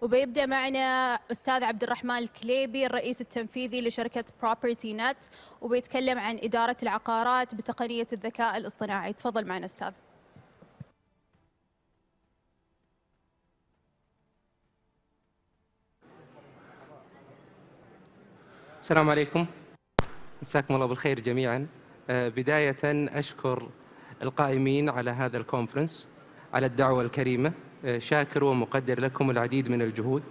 وبيبدأ معنا أستاذ عبد الرحمن الكليبي الرئيس التنفيذي لشركة بروبرتي نت، وبيتكلم عن إدارة العقارات بتقنية الذكاء الاصطناعي. تفضل معنا أستاذ. السلام عليكم، مساكم الله بالخير جميعا. بداية أشكر القائمين على هذا الكونفرنس على الدعوة الكريمة، شاكر ومقدر لكم العديد من الجهود.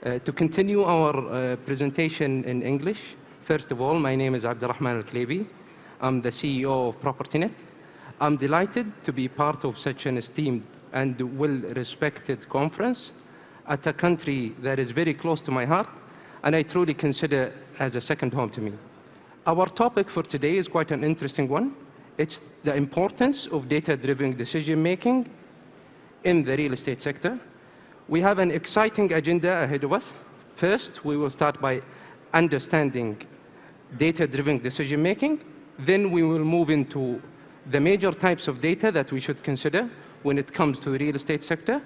To continue our presentation in English, first of all, my name is الرحمن الكليبي. I'm the CEO of PropertyNet. I'm delighted to be part of such an esteemed and well-respected conference at a country that is very close to my heart, and I truly consider as a second home to me. Our topic for today is quite an interesting one. It's the importance of data-driven decision-making in the real estate sector. We have an exciting agenda ahead of us. First, we will start by understanding data-driven decision-making. Then we will move into the major types of data that we should consider when it comes to the real estate sector.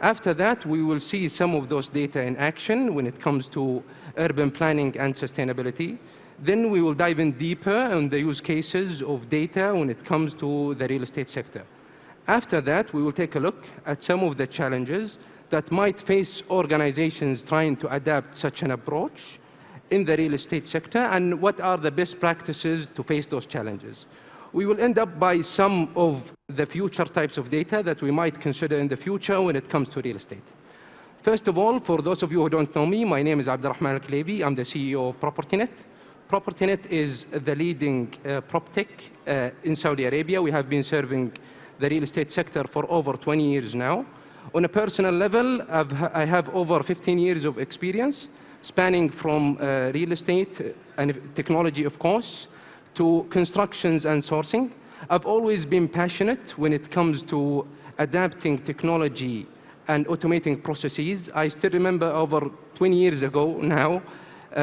After that, we will see some of those data in action when it comes to urban planning and sustainability. Then we will dive in deeper on the use cases of data when it comes to the real estate sector. After that, we will take a look at some of the challenges that might face organizations trying to adapt such an approach in the real estate sector, and what are the best practices to face those challenges. We will end up by some of the future types of data that we might consider in the future when it comes to real estate. First of all, for those of you who don't know me, my name is Abdurrahman Al-Kleibi. I'm the CEO of PropertyNet. PropertyNet is the leading PropTech in Saudi Arabia. We have been serving the real estate sector for over 20 years now. On a personal level, I have over 15 years of experience, spanning from real estate and technology, of course, to constructions and sourcing. I've always been passionate when it comes to adapting technology and automating processes. I still remember over 20 years ago now,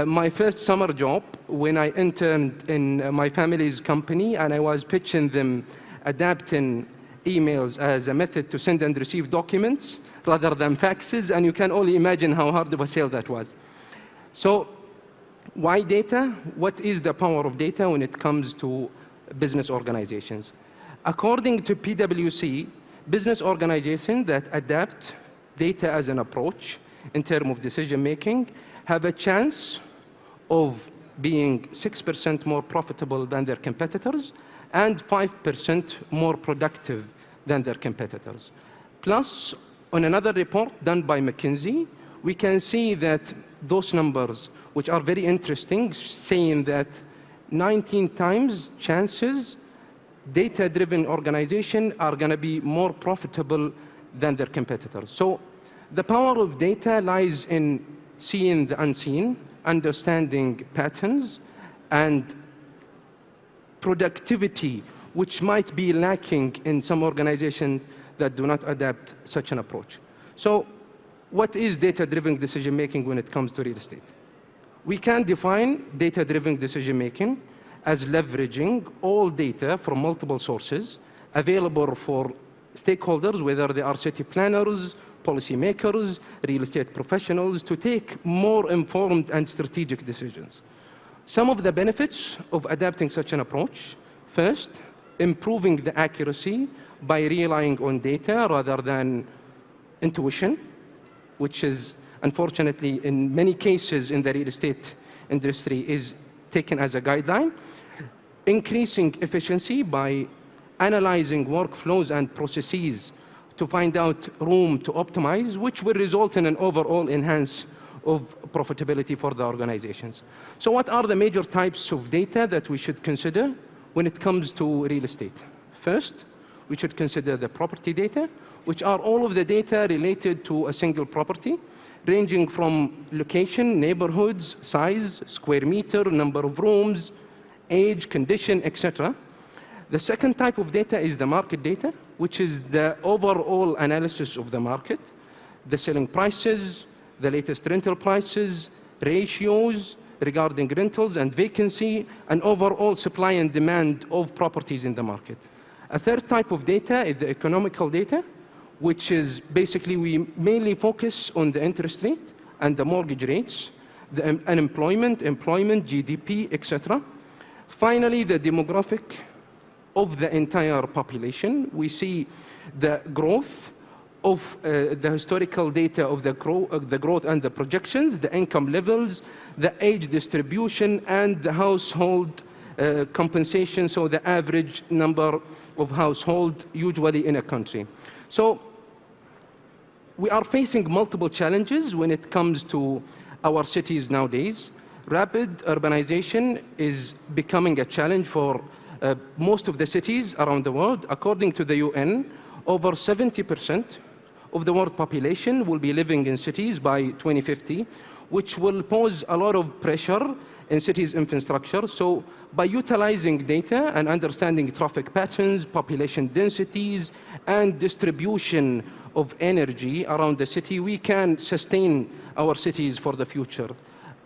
my first summer job when I interned in my family's company, and I was pitching them adapting emails as a method to send and receive documents rather than faxes, and you can only imagine how hard of a sale that was. So why data? What is the power of data when it comes to business organizations? According to PwC, business organizations that adapt data as an approach in terms of decision making have a chance of being 6% more profitable than their competitors and 5% more productive than their competitors. Plus, on another report done by McKinsey, we can see that those numbers, which are very interesting, saying that 19 times chances data-driven organizations are going to be more profitable than their competitors. So the power of data lies in seeing the unseen, understanding patterns, and productivity, which might be lacking in some organizations that do not adapt such an approach. So what is data-driven decision-making when it comes to real estate? We can define data-driven decision-making as leveraging all data from multiple sources available for stakeholders, whether they are city planners, policymakers, real estate professionals, to take more informed and strategic decisions. Some of the benefits of adapting such an approach: first, improving the accuracy by relying on data rather than intuition, which is unfortunately in many cases in the real estate industry is taken as a guideline. Increasing efficiency by analyzing workflows and processes to find out room to optimize, which will result in an overall enhance of profitability for the organizations. So what are the major types of data that we should consider when it comes to real estate? First, we should consider the property data, which are all of the data related to a single property, ranging from location, neighborhoods, size, square meter, number of rooms, age, condition, etc. The second type of data is the market data, which is the overall analysis of the market, the selling prices, the latest rental prices, ratios regarding rentals and vacancy, and overall supply and demand of properties in the market. A third type of data is the economical data, which is basically we mainly focus on the interest rate and the mortgage rates, the unemployment, employment, GDP, etc. Finally, the demographic of the entire population. We see the growth of the historical data of the growth and the projections, the income levels, the age distribution, and the household compensation, so the average number of household usually in a country. So we are facing multiple challenges when it comes to our cities nowadays. Rapid urbanization is becoming a challenge for most of the cities around the world. According to the UN, over 70% of the world population will be living in cities by 2050, which will pose a lot of pressure in cities' infrastructure. So by utilizing data and understanding traffic patterns, population densities, and distribution of energy around the city, we can sustain our cities for the future.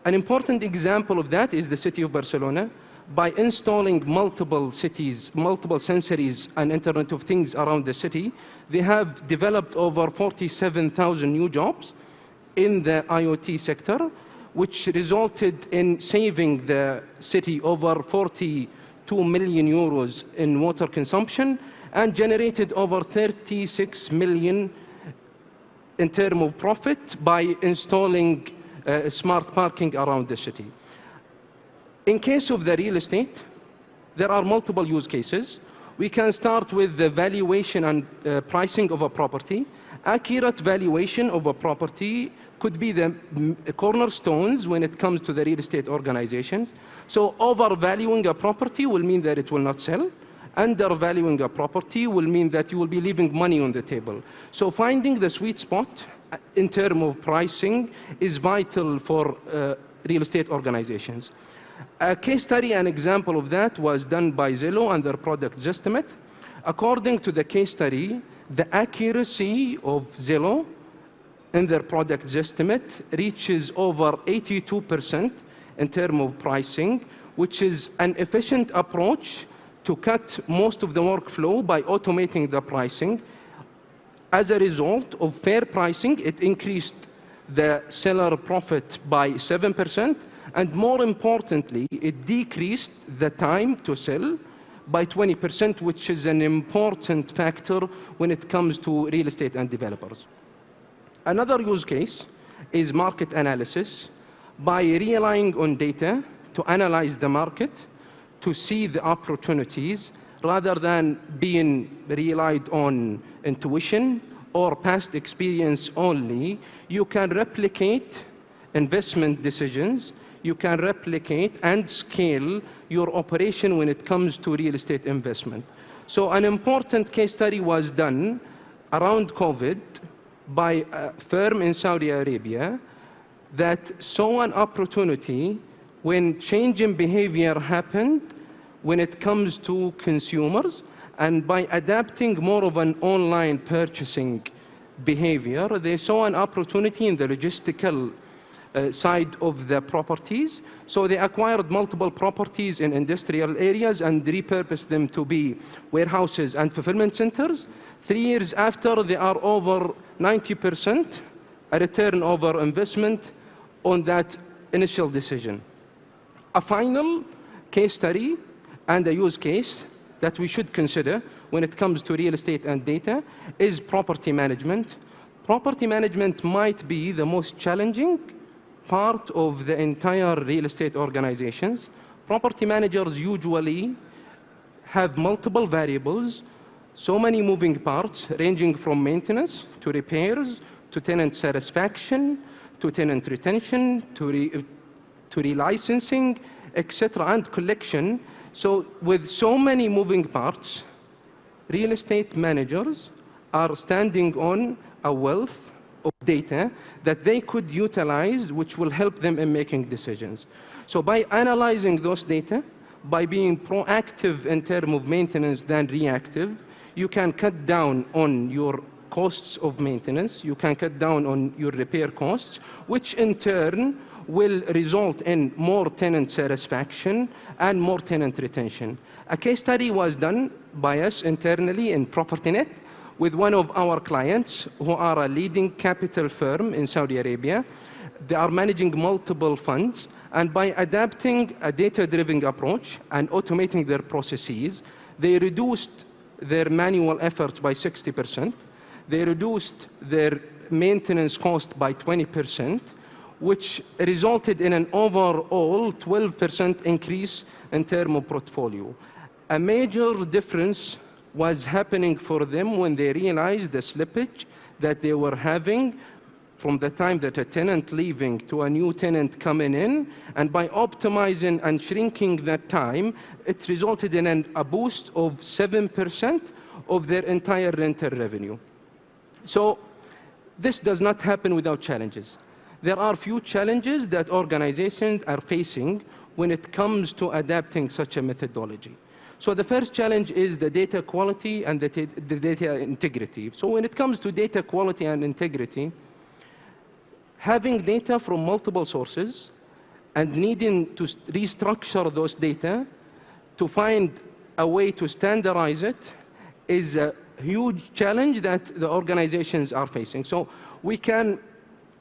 An important example of that is the city of Barcelona. By installing multiple sensories and Internet of Things around the city, they have developed over 47,000 new jobs in the IoT sector, which resulted in saving the city over 42 million euros in water consumption and generated over 36 million in terms of profit by installing smart parking around the city. In case of the real estate, there are multiple use cases. We can start with the valuation and pricing of a property. Accurate valuation of a property could be the cornerstones when it comes to the real estate organizations. So overvaluing a property will mean that it will not sell. Undervaluing a property will mean that you will be leaving money on the table. So finding the sweet spot in terms of pricing is vital for real estate organizations. A case study, an example of that was done by Zillow and their product Zestimate. According to the case study, the accuracy of Zillow in their product Zestimate reaches over 82% in terms of pricing, which is an efficient approach to cut most of the workflow by automating the pricing. As a result of fair pricing, it increased the seller profit by 7%, and more importantly, it decreased the time to sell by 20%, which is an important factor when it comes to real estate and developers. Another use case is market analysis. By relying on data to analyze the market, to see the opportunities, rather than being relied on intuition or past experience only, you can replicate investment decisions, you can replicate and scale your operation when it comes to real estate investment. So an important case study was done around COVID by a firm in Saudi Arabia that saw an opportunity when change in behavior happened when it comes to consumers, and by adapting more of an online purchasing behavior, they saw an opportunity in the logistical side of the properties. So they acquired multiple properties in industrial areas and repurposed them to be warehouses and fulfillment centers. 3 years after, they are over 90% a return over investment on that initial decision. A final case study and a use case that we should consider when it comes to real estate and data is property management. Property management might be the most challenging part of the entire real estate organizations. Property managers usually have multiple variables, so many moving parts, ranging from maintenance to repairs, to tenant satisfaction, to tenant retention, to relicensing, etc., and collection. So with so many moving parts, real estate managers are standing on a wealth of data that they could utilize, which will help them in making decisions. So by analyzing those data, by being proactive in terms of maintenance than reactive, you can cut down on your costs of maintenance, you can cut down on your repair costs, which in turn will result in more tenant satisfaction and more tenant retention. A case study was done by us internally in PropertyNet, with one of our clients who are a leading capital firm in Saudi Arabia. They are managing multiple funds, and by adapting a data-driven approach and automating their processes, they reduced their manual efforts by 60%. They reduced their maintenance cost by 20%, which resulted in an overall 12% increase in terms of portfolio. A major difference was happening for them when they realized the slippage that they were having from the time that a tenant leaving to a new tenant coming in, and by optimizing and shrinking that time, it resulted in a boost of 7% of their entire rental revenue. So this does not happen without challenges. There are few challenges that organizations are facing when it comes to adapting such a methodology. So the first challenge is the data quality and the data integrity. So when it comes to data quality and integrity, having data from multiple sources and needing to restructure those data to find a way to standardize it is a huge challenge that the organizations are facing. So we can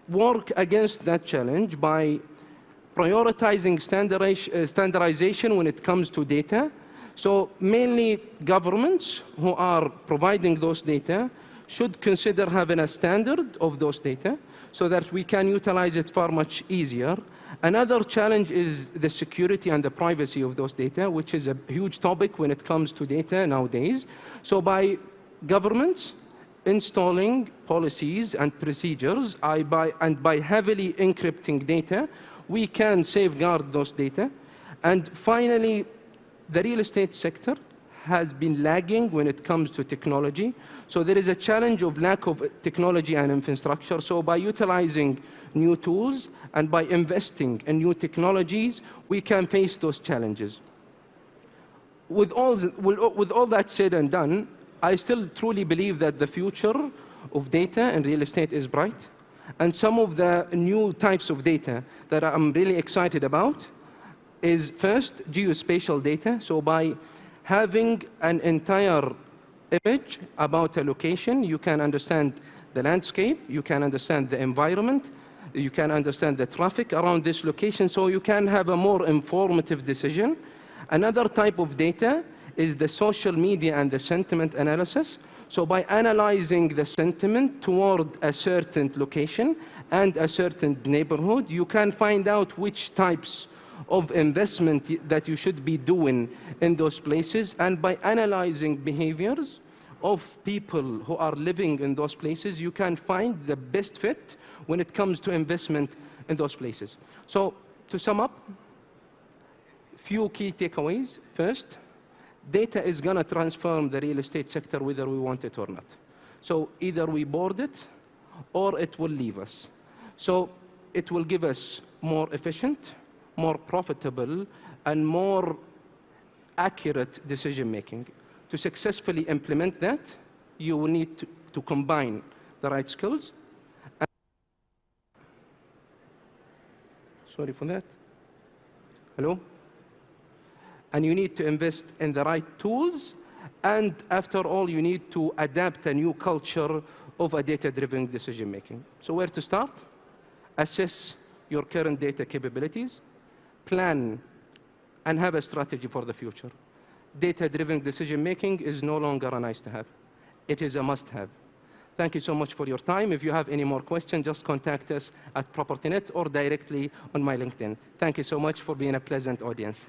work against that challenge by prioritizing standardization when it comes to data. So mainly governments who are providing those data should consider having a standard of those data so that we can utilize it far much easier. Another challenge is the security and the privacy of those data, which is a huge topic when it comes to data nowadays. So by governments installing policies and procedures and by heavily encrypting data, we can safeguard those data. And finally, the real estate sector has been lagging when it comes to technology. So there is a challenge of lack of technology and infrastructure. So by utilizing new tools and by investing in new technologies, we can face those challenges. With all that said and done, I still truly believe that the future of data and real estate is bright. And some of the new types of data that I'm really excited about is first, geospatial data. So by having an entire image about a location, you can understand the landscape, you can understand the environment, you can understand the traffic around this location, so you can have a more informative decision. Another type of data is the social media and the sentiment analysis. So by analyzing the sentiment toward a certain location and a certain neighborhood, you can find out which types of investment that you should be doing in those places. And by analyzing behaviors of people who are living in those places, you can find the best fit when it comes to investment in those places. So to sum up, few key takeaways. First, data is going to transform the real estate sector whether we want it or not. So either we board it or it will leave us. So it will give us more efficient, more profitable, and more accurate decision-making. To successfully implement that, you will need to combine the right skills. Sorry for that. Hello? And you need to invest in the right tools. And after all, you need to adapt a new culture of a data-driven decision-making. So where to start? Assess your current data capabilities, plan and have a strategy for the future. Data-driven decision-making is no longer a nice-to-have. It is a must-have. Thank you so much for your time. If you have any more questions, just contact us at PropertyNet or directly on my LinkedIn. Thank you so much for being a pleasant audience.